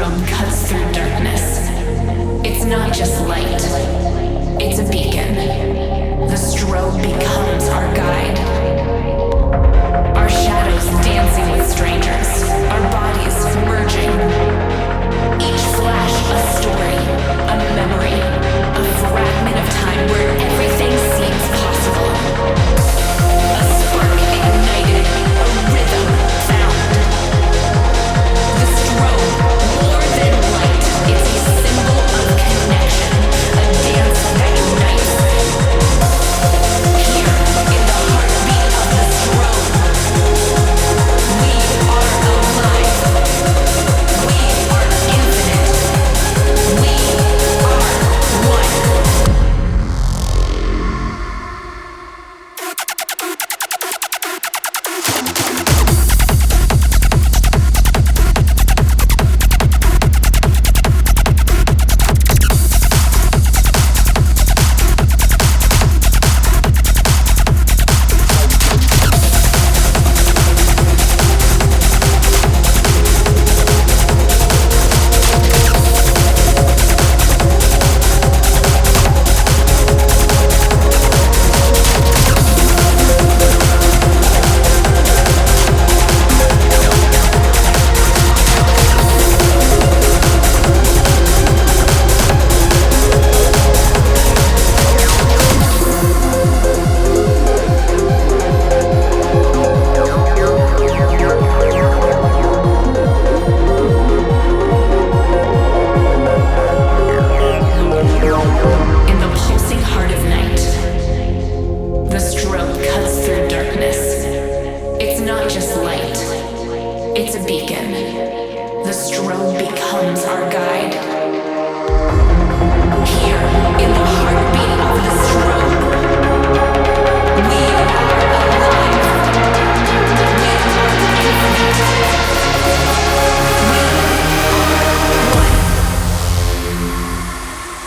strobe cuts through darkness. It's not just light, it's a beacon. The strobe becomes our guide. Our shadows dancing with strangers, our bodies merging. Each flash a story, a memory, a fragment of time where everything seems possible. A spark ignited, a rhythm found. The strobe, more than light, it's a symbol of connection, a dance that unites. Here, in the heartbeat of the strobe, we are alive. We are infinite. We are one.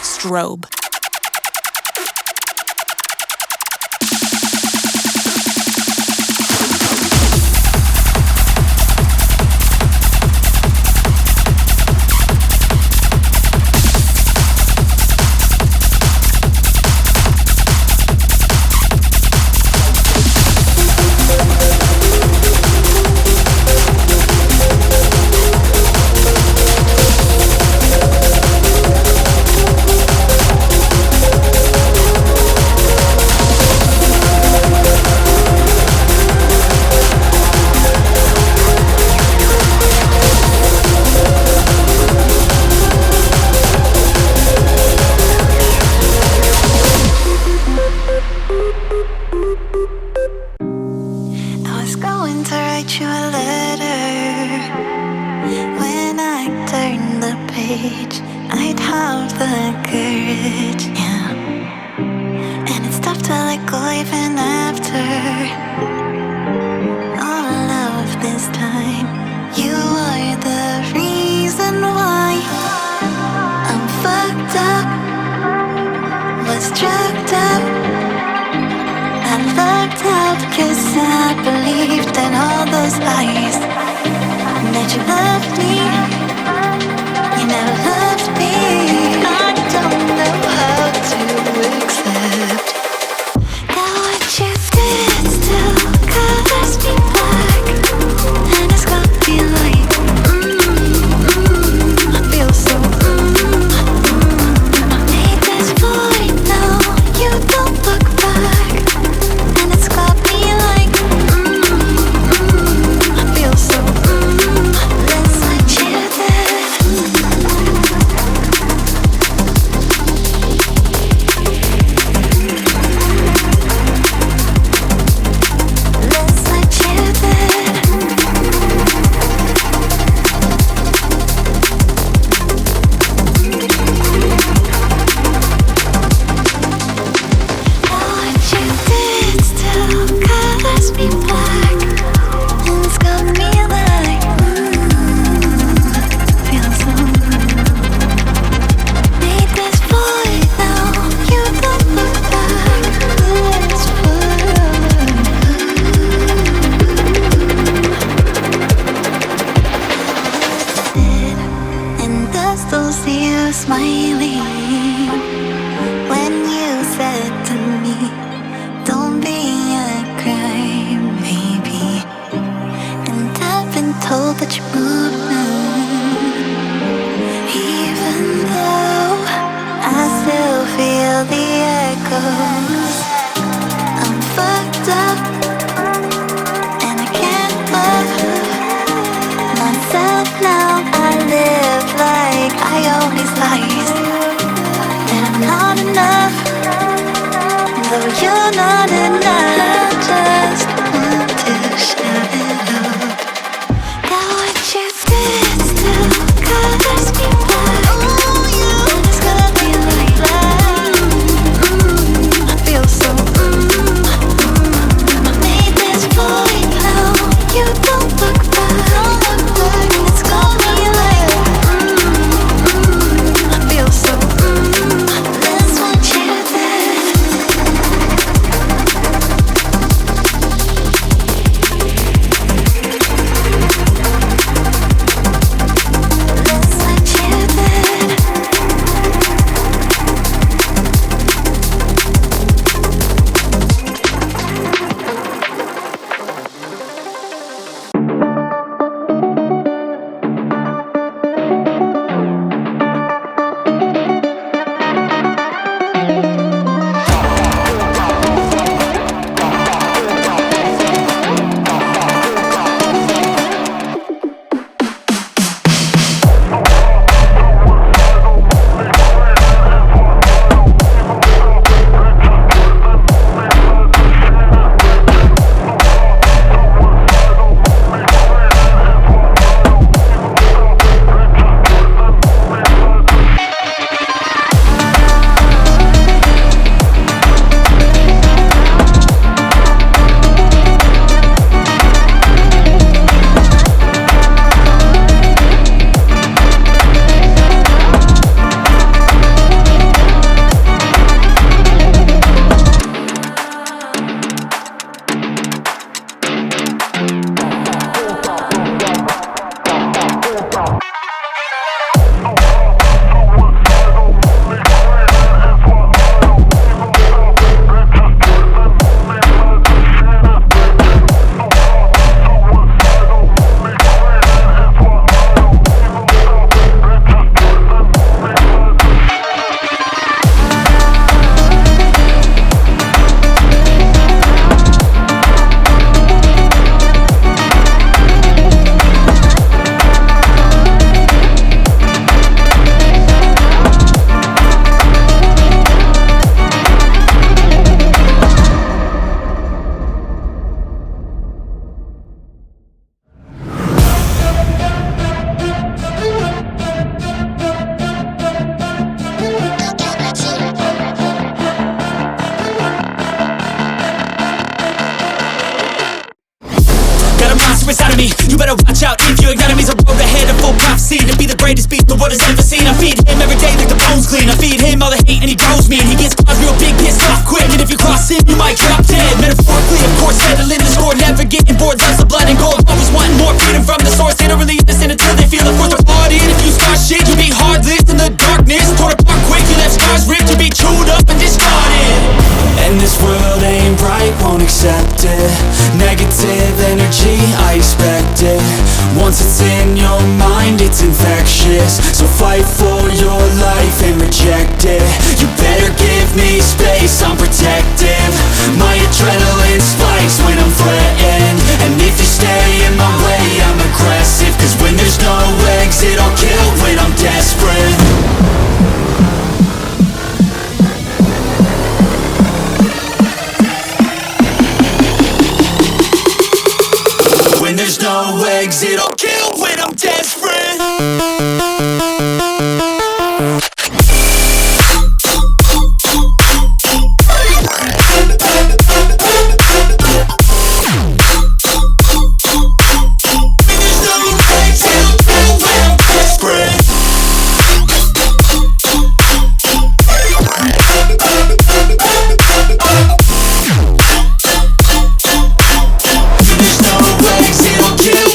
Strobe. Still that you move me. Even though I still feel the echoes, I'm fucked up and I can't love myself now. I live like I own these lies, and I'm not enough, though you're not enough. I just want to shout it out. Got what you did still colors me black. And it's gonna be like that. I feel so I made this void now. You don't look back. And it's gonna be like that. I feel so that's what you did. That's what you did. Got a monster inside of me, you better watch out. If your enemy's a road ahead, a full prophecy to be the greatest beast the world has ever seen. I feed him every day like the bones clean. I feed him all the hate and he grows me, and he gets claws real big, pissed off quick. And if you cross him, you might drop dead. Metaphorically, of course, settling the score, never getting bored. Loves the blood and gold, always wanting more freedom from the source. They don't really listen until they feel the force of blood in. If you start shit, you be heartless in the darkness. Torn apart quick, you left scars ripped, you be chewed up and discarded. And this world ain't right, won't accept it. Negative energy, I expect it. Once it's in your mind, it's infectious. So fight for your life and reject it. You better give me space, I'm protective. My adrenaline spikes when I'm threatened. And if you stay in my way, I'm aggressive. Cause when there's no exit, I'll kill when I'm desperate. When there's no exit, I'll kill when I'm desperate.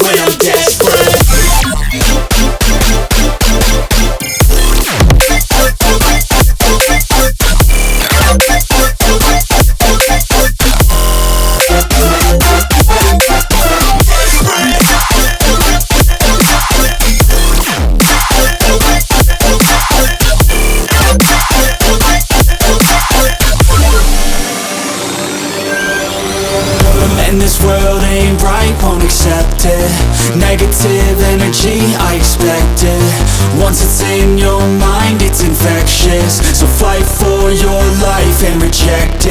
When I'm desperate. world ain't right, won't accept it. Negative energy, I expect it. Once it's in your mind, it's infectious. So fight for your life and reject it.